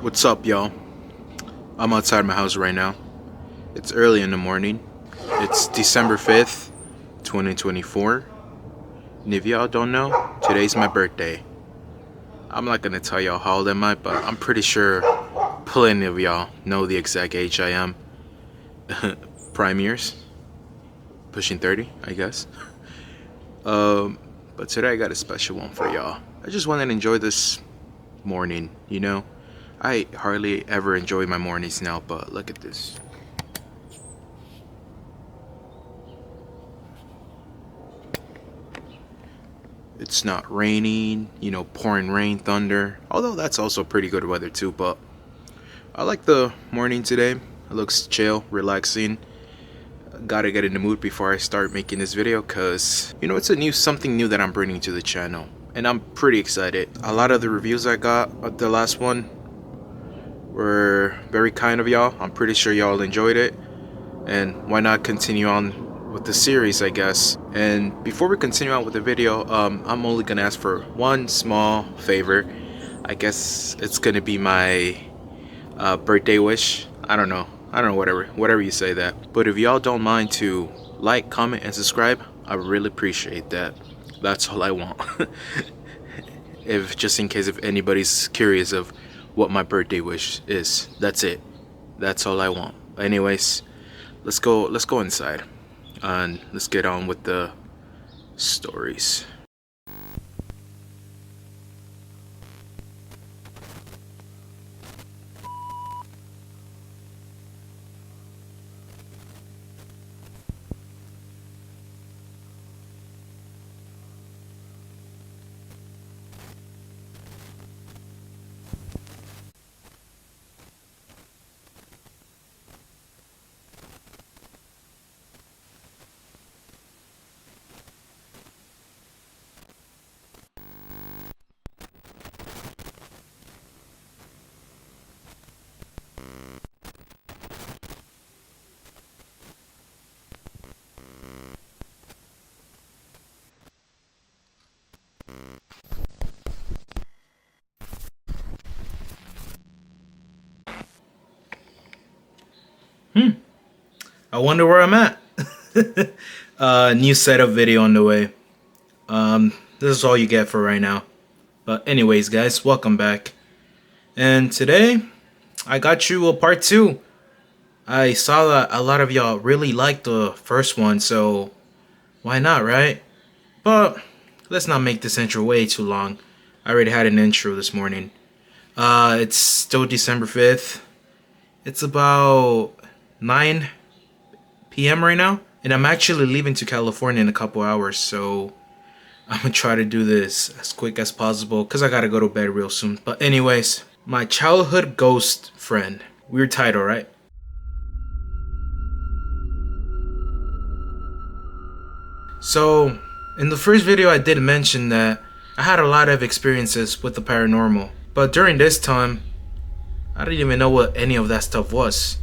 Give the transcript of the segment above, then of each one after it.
What's up, y'all? I'm outside my house right now. It's early in the morning. It's December 5th, 2024. And if y'all don't know, today's my birthday. I'm not gonna tell y'all how old am I, but I'm pretty sure plenty of y'all know the exact age I am. Prime years. Pushing 30, I guess. But today I got a special one for y'all. I just wanted to enjoy this morning, you know? I hardly ever enjoy my mornings now, but look at this. It's not raining, pouring rain, thunder. Although that's also pretty good weather too, but I like the morning today. It looks chill, relaxing. Gotta get in the mood before I start making this video, cause it's something new that I'm bringing to the channel, and I'm pretty excited. A lot of the reviews I got of the last one were very kind of y'all. I'm pretty sure y'all enjoyed it, and why not continue on with the series, I guess. And before we continue on with the video, I'm only gonna ask for one small favor. I guess it's gonna be my birthday wish. I don't know, whatever you say that. But if y'all don't mind to like, comment, and subscribe, I really appreciate that. That's all I want. Just in case if anybody's curious of what my birthday wish is, that's it. That's all I want. Anyways, let's go inside and let's get on with the stories. I wonder where I'm at. New setup video on the way. This is all you get for right now. But anyways, guys, welcome back. And today, I got you a part 2. I saw that a lot of y'all really liked the first one, so why not, right? But let's not make this intro way too long. I already had an intro this morning. It's still December 5th. It's about 9 p.m. right now, and I'm actually leaving to California in a couple hours, so I'm gonna try to do this as quick as possible because I gotta go to bed real soon. But anyways, my childhood ghost friend. Weird title, right? So in the first video I did mention that I had a lot of experiences with the paranormal, but during this time I didn't even know what any of that stuff was.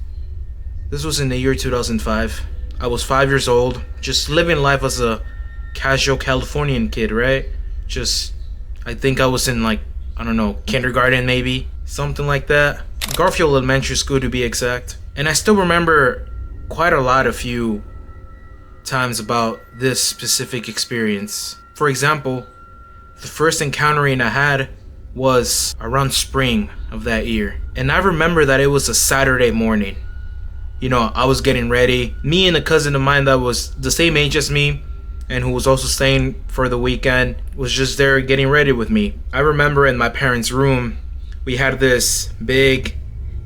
This was in the year 2005. I was 5 years old, just living life as a casual Californian kid, right? I think I was in kindergarten maybe, something like that. Garfield Elementary School to be exact. And I still remember quite a few times about this specific experience. For example, the first encountering I had was around spring of that year. And I remember that it was a Saturday morning. I was getting ready. Me and a cousin of mine that was the same age as me and who was also staying for the weekend was just there getting ready with me. I remember in my parents' room, we had this big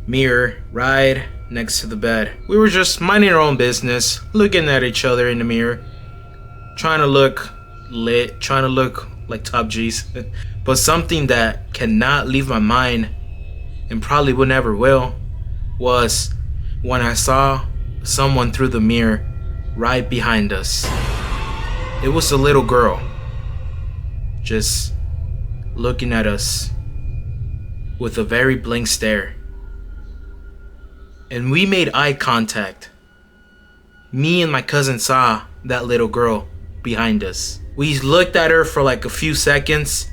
mirror right next to the bed. We were just minding our own business, looking at each other in the mirror, trying to look lit, trying to look like top G's. But something that cannot leave my mind, and probably will never will, was when I saw someone through the mirror right behind us. It was a little girl, just looking at us with a very blank stare. And we made eye contact. Me and my cousin saw that little girl behind us. We looked at her for like a few seconds,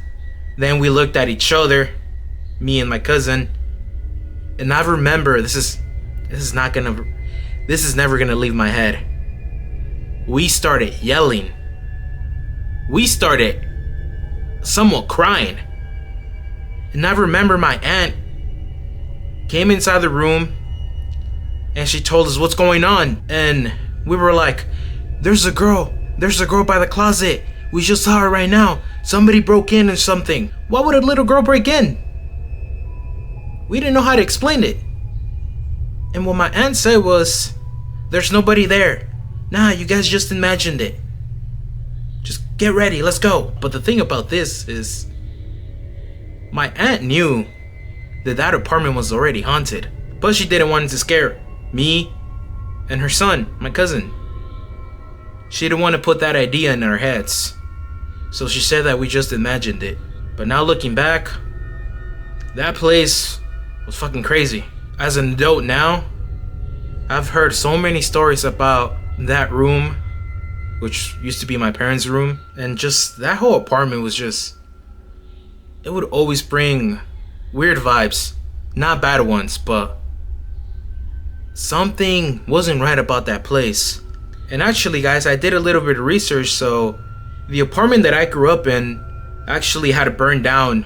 then we looked at each other, me and my cousin, And I remember this is never gonna leave my head. We started yelling. We started somewhat crying. And I remember my aunt came inside the room and she told us what's going on. And we were like, there's a girl by the closet. We just saw her right now. Somebody broke in or something. Why would a little girl break in? We didn't know how to explain it. And what my aunt said was, there's nobody there. Nah, you guys just imagined it. Just get ready, let's go. But the thing about this is, my aunt knew that apartment was already haunted, but she didn't want to scare me and her son, my cousin. She didn't want to put that idea in our heads. So she said that we just imagined it. But now looking back, that place was fucking crazy. As an adult now, I've heard so many stories about that room, which used to be my parents' room, and just that whole apartment was just, it would always bring weird vibes. Not bad ones, but something wasn't right about that place. And actually, guys, I did a little bit of research. So the apartment that I grew up in actually had to burn down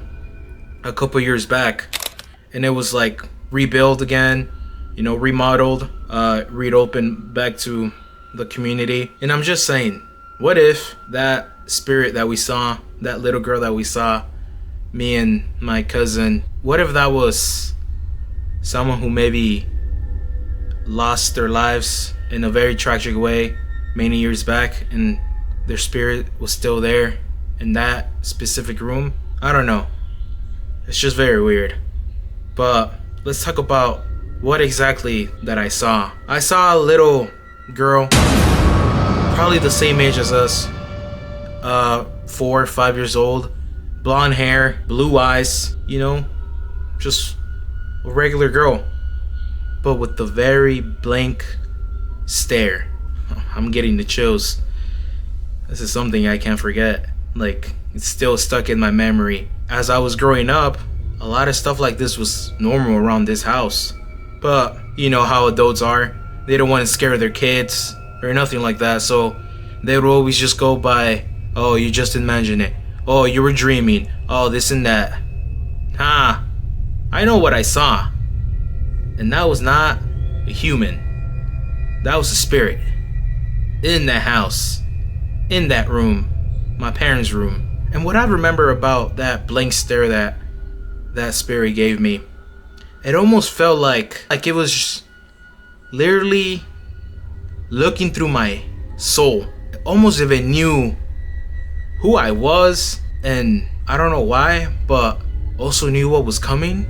a couple years back, and it was like rebuilt again, remodeled, reopened back to the community. And I'm just saying, what if that spirit that we saw, that little girl that we saw, me and my cousin, what if that was someone who maybe lost their lives in a very tragic way many years back, and their spirit was still there in that specific room? I don't know. It's just very weird. But let's talk about what exactly that I saw. I saw a little girl, probably the same age as us, 4 or 5 years old, blonde hair, blue eyes, just a regular girl, but with the very blank stare. I'm getting the chills. This is something I can't forget. Like, it's still stuck in my memory. As I was growing up, a lot of stuff like this was normal around this house. But you know how adults are. They don't want to scare their kids or nothing like that. So they would always just go by, oh, you just imagine it. Oh, you were dreaming. Oh, this and that. I know what I saw. And that was not a human. That was a spirit. In that house. In that room. My parents' room. And what I remember about that blank stare that spirit gave me, it almost felt like it was just literally looking through my soul. Almost if it knew who I was, and I don't know why, but also knew what was coming.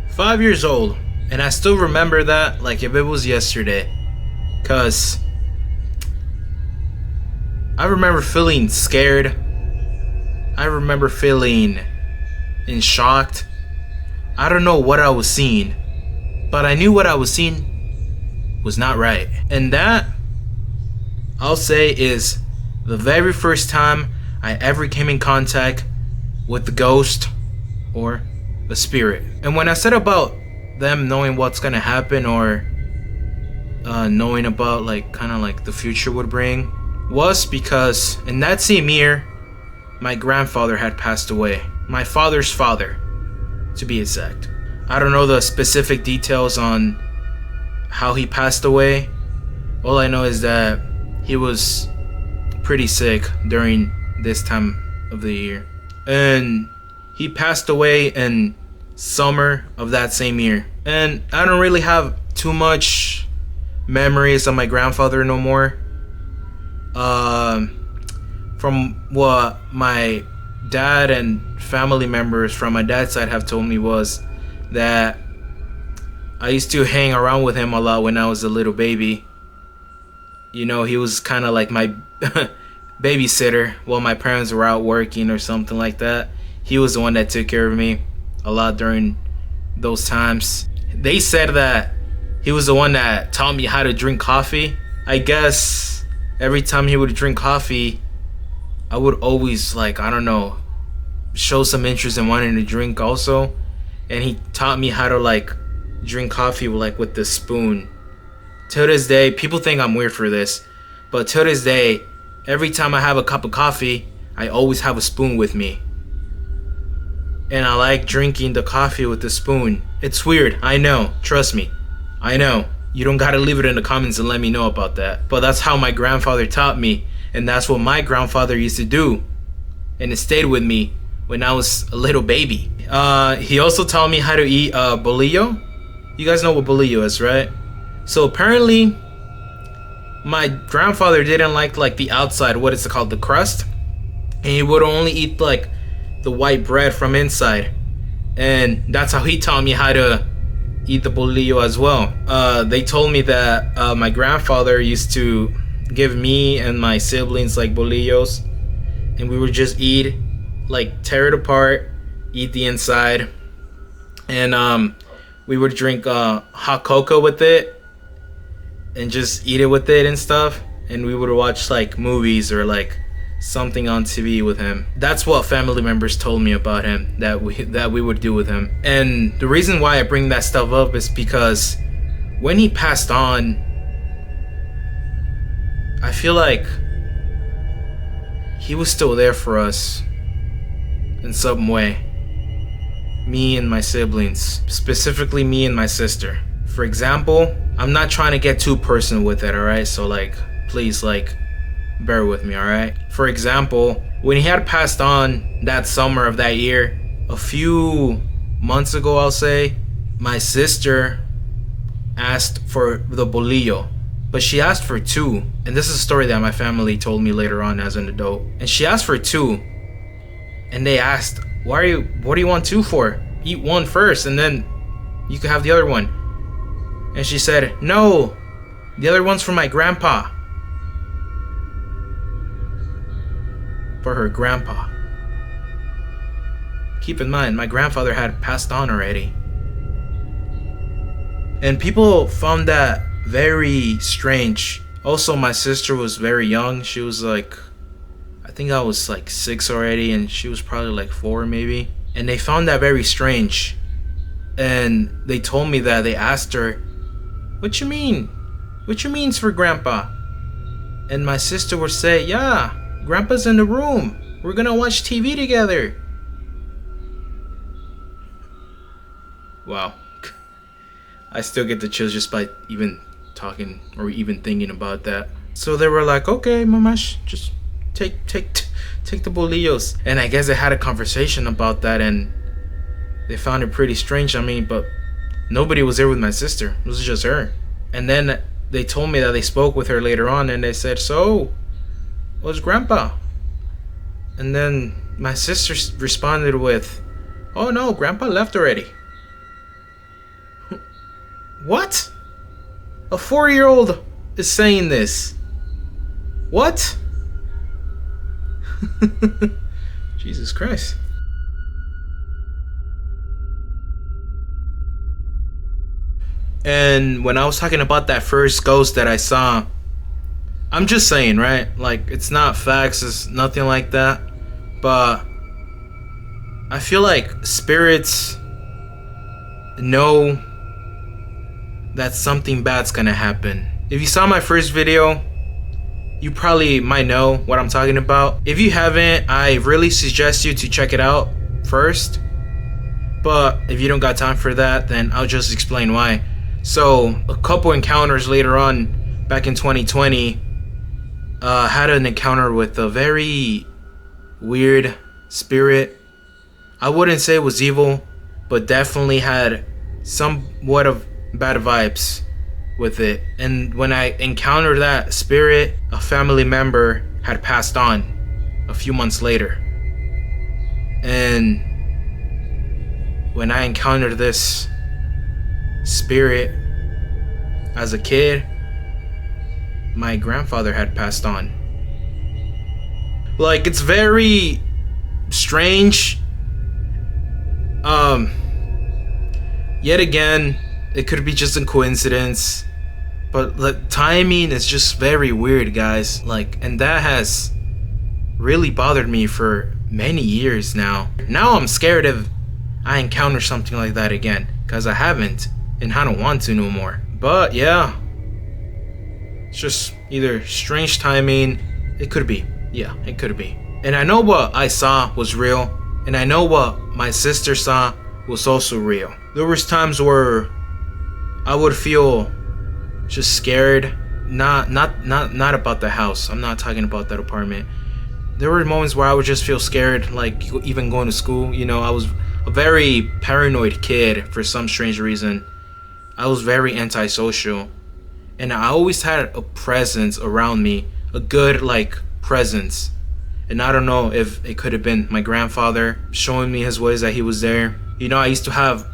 "5 years old, and I still remember that like if it was yesterday. Cause I remember feeling scared. I remember feeling in shocked. I don't know what I was seeing, but I knew what I was seeing was not right. And that, I'll say, is the very first time I ever came in contact with the ghost or the spirit. And when I said about them knowing what's gonna happen, or knowing about kind of the future would bring, was because in that same year my grandfather had passed away. My father's father, to be exact. I don't know the specific details on how he passed away. All I know is that he was pretty sick during this time of the year, and he passed away in summer of that same year. And I don't really have too much memories of my grandfather no more. From what my dad and family members from my dad's side have told me, was that I used to hang around with him a lot when I was a little baby. He was kind of like my babysitter while my parents were out working or something like that. He was the one that took care of me a lot during those times. They said that he was the one that taught me how to drink coffee. I guess every time he would drink coffee, I would always, like, I don't know, show some interest in wanting to drink also. And he taught me how to, like, drink coffee with the spoon. To this day, people think I'm weird for this, but to this day, every time I have a cup of coffee, I always have a spoon with me. And I like drinking the coffee with the spoon. It's weird, I know, trust me. I know. You don't gotta leave it in the comments and let me know about that. But that's how my grandfather taught me, and that's what my grandfather used to do. And it stayed with me when I was a little baby. He also taught me how to eat bolillo. You guys know what bolillo is, right? So apparently, my grandfather didn't like the outside, what is it called, the crust, and he would only eat like the white bread from inside, and that's how he taught me how to eat the bolillo as well. They told me that my grandfather used to give me and my siblings like bolillos, and we would just eat, like tear it apart, eat the inside, and we would drink hot cocoa with it and just eat it with it and stuff, and we would watch like movies or like something on TV with him. That's what family members told me about him that we would do with him. And the reason why I bring that stuff up is because when he passed on, I feel like he was still there for us in some way. Me and my siblings, specifically me and my sister. For example, I'm not trying to get too personal with it, alright? So like, please, like, bear with me, alright? For example, when he had passed on that summer of that year, a few months ago, I'll say, my sister asked for the bolillo, but she asked for two. And this is a story that my family told me later on as an adult. And she asked for two, and they asked, what do you want two for? Eat one first and then you can have the other one. And she said, no, the other one's for my grandpa. For her grandpa. Keep in mind, my grandfather had passed on already. And people found that very strange. Also, my sister was very young. She was like, I think I was like 6 already, and she was probably like 4 maybe. And they found that very strange. And they told me that they asked her, what you mean? What you mean's for grandpa? And my sister would say, yeah, grandpa's in the room. We're gonna watch TV together. Wow. I still get the chills just by even talking or even thinking about that. So they were like, okay, mamash, just take the bolillos. And I guess they had a conversation about that, and they found it pretty strange. I mean, but nobody was there with my sister. It was just her. And then they told me that they spoke with her later on, and they said, so, what's grandpa? And then my sister responded with, oh no, grandpa left already. What? A 4-year-old is saying this. What? Jesus Christ. And when I was talking about that first ghost that I saw, I'm just saying, right? Like, it's not facts, it's nothing like that. But I feel like spirits know that something bad's gonna happen. If you saw my first video, you probably might know what I'm talking about. If you haven't, I really suggest you to check it out first. But if you don't got time for that, then I'll just explain why. So a couple encounters later on, back in 2020, had an encounter with a very weird spirit. I wouldn't say it was evil, but definitely had somewhat of bad vibes with it. And when I encountered that spirit, a family member had passed on a few months later. And when I encountered this spirit as a kid, my grandfather had passed on. Like, it's very strange. Yet again, it could be just a coincidence, But the timing is just very weird, guys. Like, and that has really bothered me for many years now. Now I'm scared if I encounter something like that again, because I haven't, and I don't want to no more. But yeah, it's just either strange timing. It could be. Yeah, it could be. And I know what I saw was real, and I know what my sister saw was also real. There was times where I would feel just scared. Not about the house. I'm not talking about that apartment. There were moments where I would just feel scared, like even going to school. You know, I was a very paranoid kid for some strange reason. I was very antisocial, and I always had a presence around me, a good like presence. And I don't know if it could have been my grandfather showing me his ways that he was there. You know, I used to have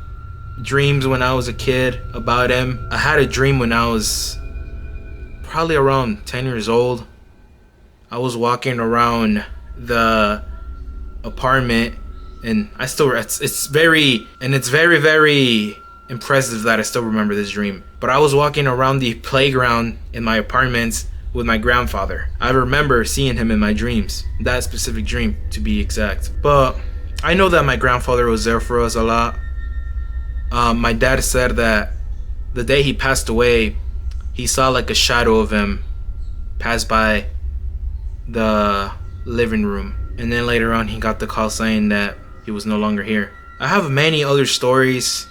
dreams when I was a kid about him. I had a dream when I was probably around 10 years old. I was walking around the apartment, and it's very impressive that I still remember this dream. But I was walking around the playground in my apartment with my grandfather. I remember seeing him in my dreams, that specific dream to be exact. But I know that my grandfather was there for us a lot. My dad said that the day he passed away, he saw like a shadow of him pass by the living room, and then later on he got the call saying that he was no longer here. I have many other stories,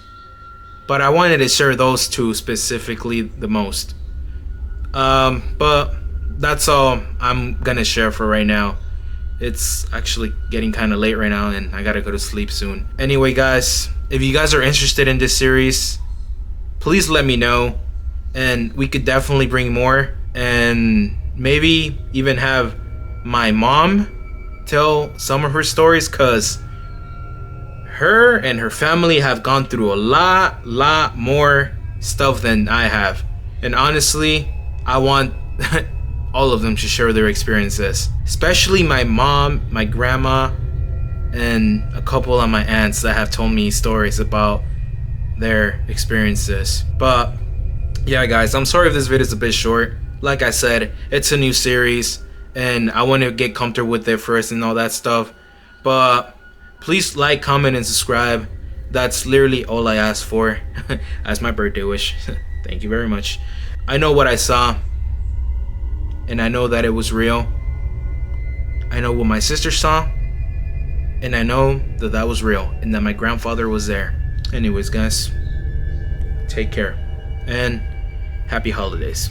but I wanted to share those two specifically the most. But that's all I'm gonna share for right now. It's actually getting kind of late right now, and I gotta go to sleep soon. Anyway, guys, if you guys are interested in this series, please let me know, and we could definitely bring more, and maybe even have my mom tell some of her stories, cause her and her family have gone through a lot more stuff than I have. And honestly, I want all of them to share their experiences, especially my mom, my grandma, and a couple of my aunts that have told me stories about their experiences. But yeah, guys, I'm sorry if this video is a bit short. Like I said, it's a new series, and I want to get comfortable with it first and all that stuff. But please like, comment, and subscribe. That's literally all I ask for as my birthday wish. Thank you very much. I know what I saw, and I know that it was real. I know what my sister saw, and I know that that was real, and that my grandfather was there. Anyways, guys, take care, and happy holidays.